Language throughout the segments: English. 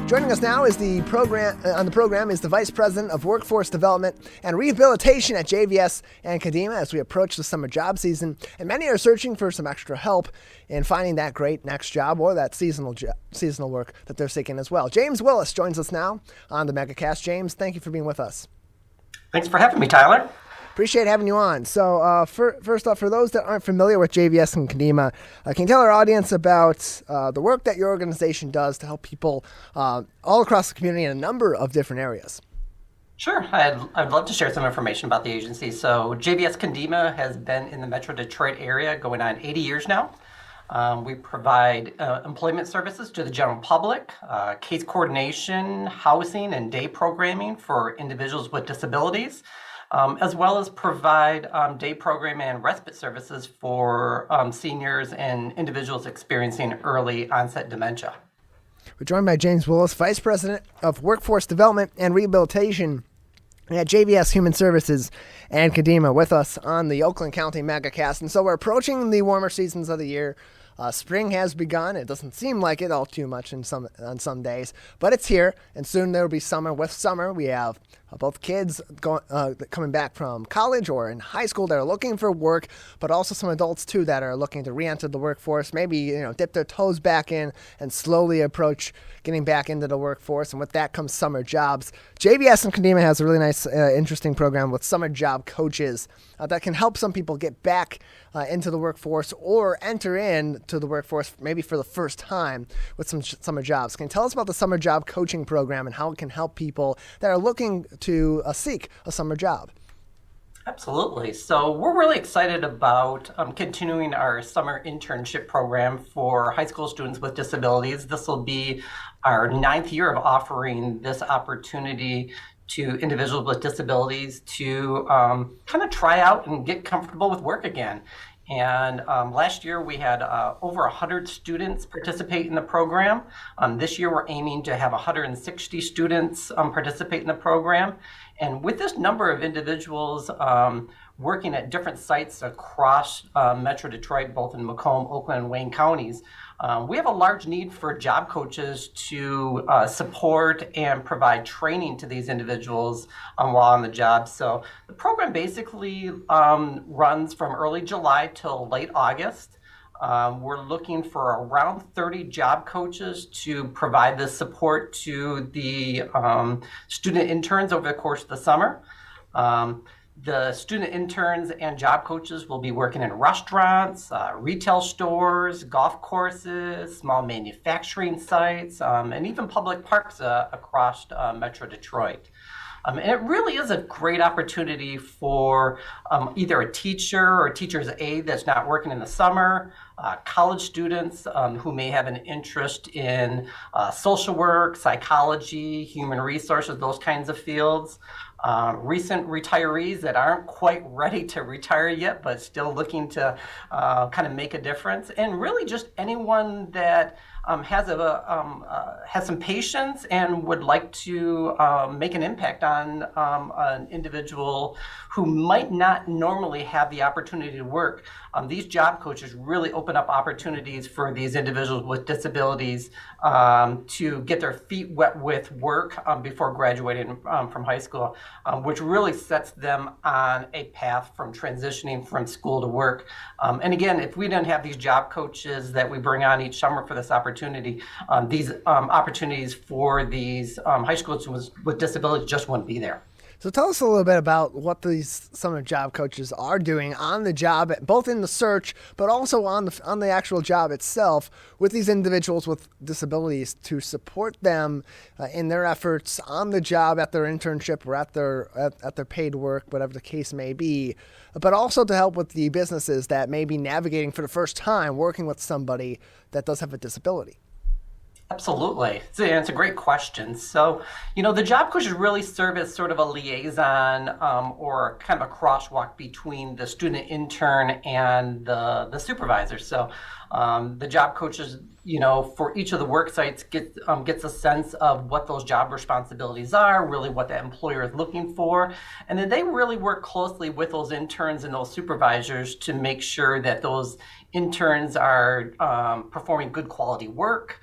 Joining us now is the program is the Vice President of Workforce Development and Rehabilitation at JVS and Kadima as we approach the summer job season, and many are searching for some extra help in finding that great next job or that seasonal work that they're seeking as well. James Willis joins us now on the MegaCast. James, thank you for being with us. Thanks for having me, Tyler. Appreciate having you on. So first off, for those that aren't familiar with JVS and Kadima, can you tell our audience about the work that your organization does to help people all across the community in a number of different areas? Sure. I'd love to share some information about the agency. So JVS Kadima has been in the Metro Detroit area going on 80 years now. We provide employment services to the general public, case coordination, housing, and day programming for individuals with disabilities, as well as provide day program and respite services for seniors and individuals experiencing early onset dementia. We're joined by James Willis, Vice President of Workforce Development and Rehabilitation at JVS Human Services and Kadima, with us on the Oakland County MegaCast. And so we're approaching the warmer seasons of the year. Spring has begun. It doesn't seem like it all too much on some days, but it's here, and soon there will be summer. With summer, we have both kids coming back from college or in high school that are looking for work, but also some adults too that are looking to re-enter the workforce, maybe dip their toes back in and slowly approach getting back into the workforce. And with that comes summer jobs. JVS and Kadima has a really nice, interesting program with summer job coaches that can help some people get back into the workforce or enter into the workforce maybe for the first time with some summer jobs. Can you tell us about the summer job coaching program and how it can help people that are looking to seek a summer job? Absolutely. So we're really excited about continuing our summer internship program for high school students with disabilities. This will be our 9th year of offering this opportunity to individuals with disabilities to kind of try out and get comfortable with work again. And last year we had over 100 students participate in the program. This year we're aiming to have 160 students participate in the program. And with this number of individuals working at different sites across Metro Detroit, both in Macomb, Oakland, and Wayne counties, we have a large need for job coaches to support and provide training to these individuals while on the job. So the program basically runs from early July till late August. We're looking for around 30 job coaches to provide this support to the student interns over the course of the summer. The student interns and job coaches will be working in restaurants, retail stores, golf courses, small manufacturing sites, and even public parks across Metro Detroit. And it really is a great opportunity for either a teacher or a teacher's aide that's not working in the summer, college students who may have an interest in social work, psychology, human resources, those kinds of fields. Recent retirees that aren't quite ready to retire yet, but still looking to kind of make a difference, and really just anyone that has some patience and would like to make an impact on an individual who might not normally have the opportunity to work. These job coaches really open up opportunities for these individuals with disabilities to get their feet wet with work before graduating from high school, which really sets them on a path from transitioning from school to work. And again, if we didn't have these job coaches that we bring on each summer for this opportunity, these opportunities for these high school students with disabilities just wouldn't be there. So tell us a little bit about what these summer job coaches are doing on the job, both in the search, but also on the actual job itself with these individuals with disabilities to support them in their efforts on the job, at their internship, or at their paid work, whatever the case may be, but also to help with the businesses that may be navigating for the first time working with somebody that does have a disability. Absolutely. It's a great question. So, the job coaches really serve as sort of a liaison or kind of a crosswalk between the student intern and the supervisor. So the job coaches, for each of the work sites gets a sense of what those job responsibilities are, really what the employer is looking for. And then they really work closely with those interns and those supervisors to make sure that those interns are performing good quality work,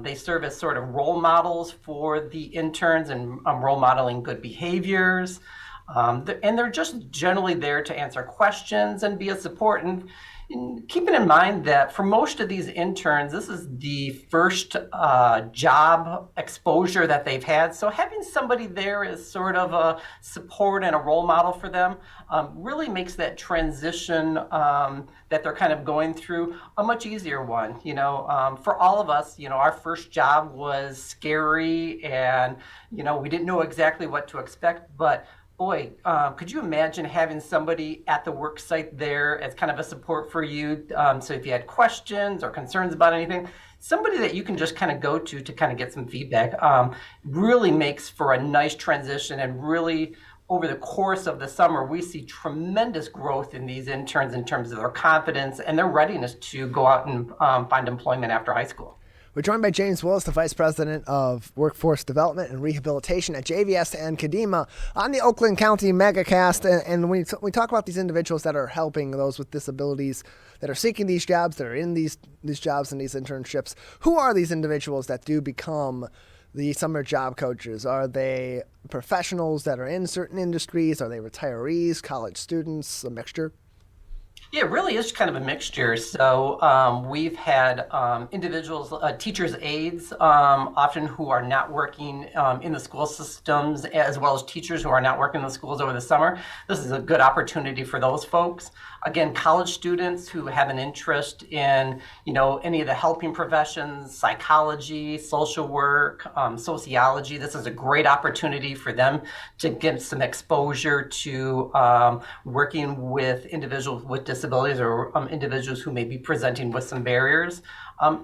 They serve as sort of role models for the interns and role modeling good behaviors. And they're just generally there to answer questions and be a support. And keeping in mind that for most of these interns, this is the first job exposure that they've had. So having somebody there as sort of a support and a role model for them really makes that transition that they're kind of going through a much easier one. For all of us, our first job was scary and, we didn't know exactly what to expect, but boy, could you imagine having somebody at the work site there as kind of a support for you? So if you had questions or concerns about anything, somebody that you can just kind of go to kind of get some feedback really makes for a nice transition. And really, over the course of the summer, we see tremendous growth in these interns in terms of their confidence and their readiness to go out and find employment after high school. We're joined by James Willis, the Vice President of Workforce Development and Rehabilitation at JVS and Kadima on the Oakland County MegaCast. And we talk about these individuals that are helping those with disabilities, that are seeking these jobs, that are in these jobs and these internships. Who are these individuals that do become the summer job coaches? Are they professionals that are in certain industries? Are they retirees, college students, a mixture? Yeah, it really is kind of a mixture. So we've had individuals, teachers' aides, often who are not working in the school systems, as well as teachers who are not working in the schools over the summer. This is a good opportunity for those folks. Again, college students who have an interest in, any of the helping professions, psychology, social work, sociology. This is a great opportunity for them to get some exposure to working with individuals with disabilities or individuals who may be presenting with some barriers.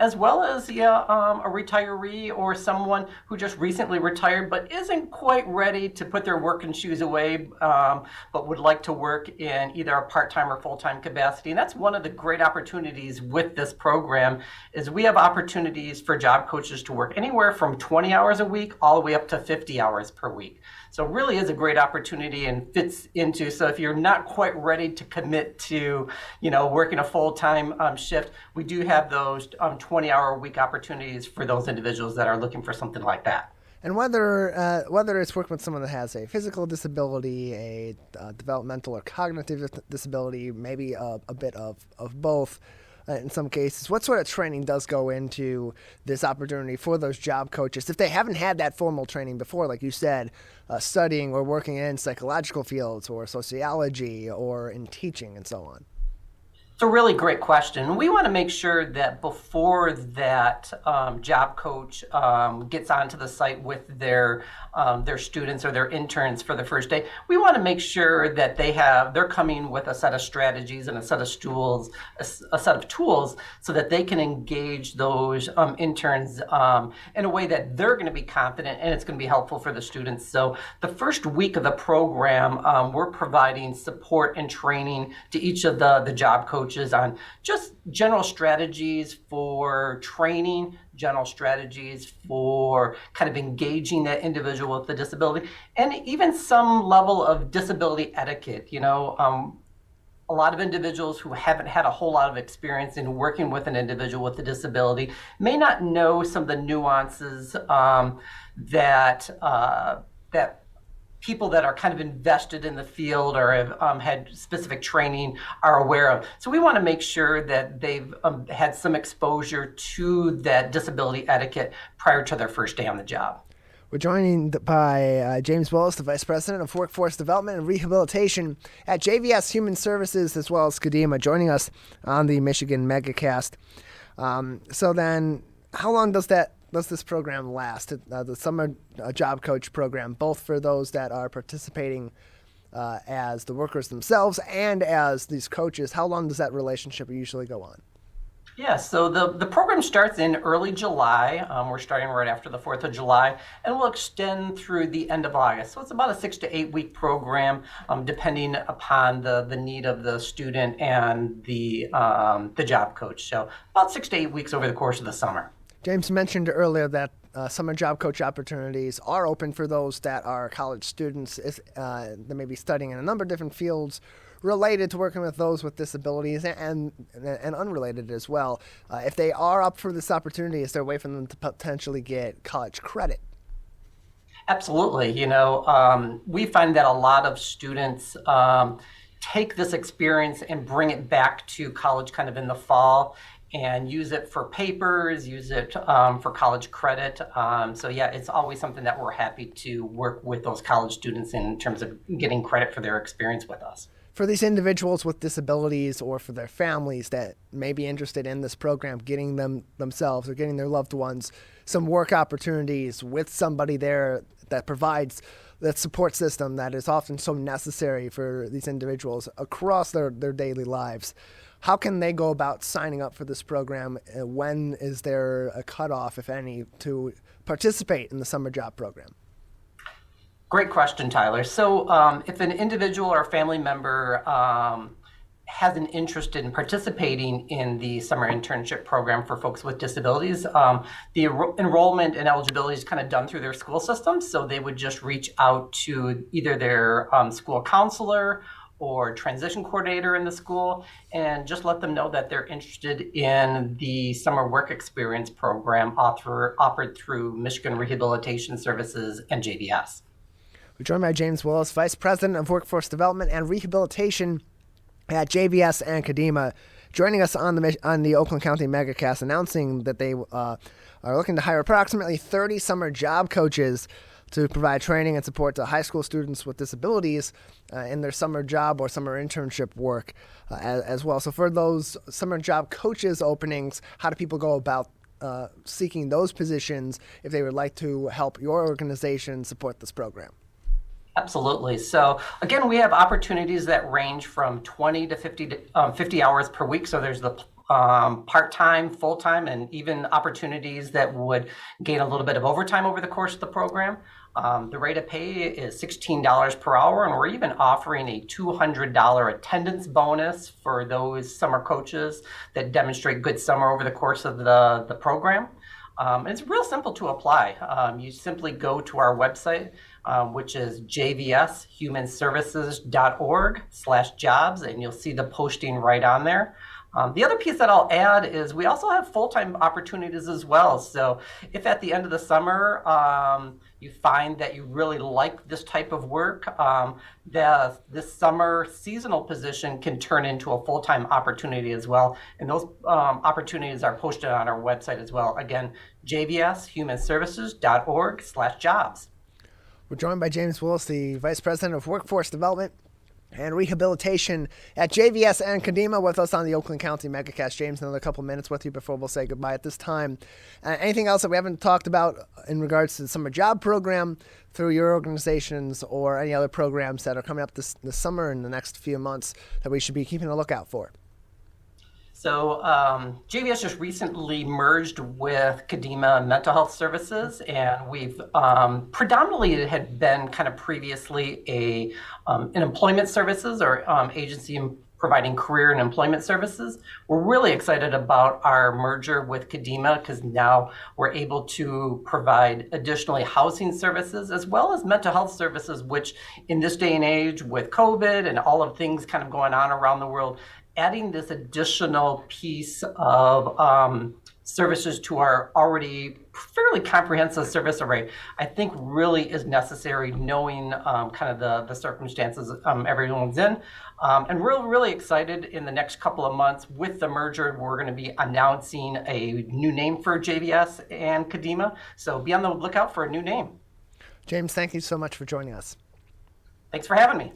As well as a retiree or someone who just recently retired but isn't quite ready to put their working shoes away, but would like to work in either a part-time or full-time capacity. And that's one of the great opportunities with this program is we have opportunities for job coaches to work anywhere from 20 hours a week all the way up to 50 hours per week. So it really is a great opportunity and fits into, so if you're not quite ready to commit to, working a full-time shift, we do have those 20-hour-a-week opportunities for those individuals that are looking for something like that. And whether it's working with someone that has a physical disability, a developmental or cognitive disability, maybe a bit of both, in some cases, what sort of training does go into this opportunity for those job coaches if they haven't had that formal training before, like you said, studying or working in psychological fields or sociology or in teaching and so on? It's a really great question. We want to make sure that before that job coach gets onto the site with their students or their interns for the first day, we want to make sure that they're coming with a set of strategies and a set of tools, so that they can engage those interns in a way that they're going to be confident and it's going to be helpful for the students. So the first week of the program, we're providing support and training to each of the job coaches on just general strategies for training, general strategies for kind of engaging that individual with the disability, and even some level of disability etiquette. A lot of individuals who haven't had a whole lot of experience in working with an individual with a disability may not know some of the nuances that people that are kind of invested in the field or have had specific training are aware of. So we want to make sure that they've had some exposure to that disability etiquette prior to their first day on the job. We're joined by James Willis, the Vice President of Workforce Development and Rehabilitation at JVS Human Services, as well as Kadima, joining us on the Michigan MegaCast. So then, how long does this program last? The summer job coach program, both for those that are participating as the workers themselves and as these coaches, how long does that relationship usually go on? Yeah, so the program starts in early July. We're starting right after the 4th of July, and will extend through the end of August. So it's about a 6 to 8 week program, depending upon the need of the student and the job coach. So about 6 to 8 weeks over the course of the summer. James mentioned earlier that summer job coach opportunities are open for those that are college students. They may be studying in a number of different fields related to working with those with disabilities and unrelated as well. If they are up for this opportunity, is there a way for them to potentially get college credit? Absolutely. We find that a lot of students take this experience and bring it back to college kind of in the fall and use it for papers, use it for college credit. So yeah, it's always something that we're happy to work with those college students in terms of getting credit for their experience with us. For these individuals with disabilities or for their families that may be interested in this program, getting themselves or getting their loved ones some work opportunities with somebody there that provides that support system that is often so necessary for these individuals across their daily lives. How can they go about signing up for this program? When is there a cutoff, if any, to participate in the summer job program? Great question, Tyler. So if an individual or family member has an interest in participating in the summer internship program for folks with disabilities, the enrollment and eligibility is kind of done through their school system. So they would just reach out to either their school counselor or transition coordinator in the school and just let them know that they're interested in the summer work experience program offered through Michigan Rehabilitation Services and JVS. We're joined by James Willis, Vice President of Workforce Development and Rehabilitation at JVS and Kadima, joining us on the Oakland County MegaCast, announcing that they are looking to hire approximately 30 summer job coaches to provide training and support to high school students with disabilities in their summer job or summer internship work as well. So for those summer job coaches openings, how do people go about seeking those positions if they would like to help your organization support this program? Absolutely. So again, we have opportunities that range from 20 to 50 hours per week. So there's the part-time, full-time, and even opportunities that would gain a little bit of overtime over the course of the program. The rate of pay is $16 per hour, and we're even offering a $200 attendance bonus for those summer coaches that demonstrate good summer over the course of the program. It's real simple to apply. You simply go to our website, which is jvshumanservices.org/jobs, and you'll see the posting right on there. The other piece that I'll add is we also have full-time opportunities as well. So if at the end of the summer you find that you really like this type of work, this summer seasonal position can turn into a full-time opportunity as well. And those opportunities are posted on our website as well. Again, jvshumanservices.org/jobs. We're joined by James Willis, the Vice President of Workforce Development and Rehabilitation at JVS and Kadima, with us on the Oakland County MegaCast. James, another couple minutes with you before we'll say goodbye at this time. Anything else that we haven't talked about in regards to the summer job program through your organizations or any other programs that are coming up this summer in the next few months that we should be keeping a lookout for? So JVS just recently merged with Kodima Mental Health Services, and we've predominantly it had been kind of previously an employment services or agency providing career and employment services. We're really excited about our merger with Kodima because now we're able to provide additionally housing services as well as mental health services, which in this day and age with COVID and all of things kind of going on around the world, adding this additional piece of services to our already fairly comprehensive service array, I think really is necessary knowing kind of the circumstances everyone's in. And we're really excited in the next couple of months with the merger. We're going to be announcing a new name for JVS and Kadima. So be on the lookout for a new name. James, thank you so much for joining us. Thanks for having me.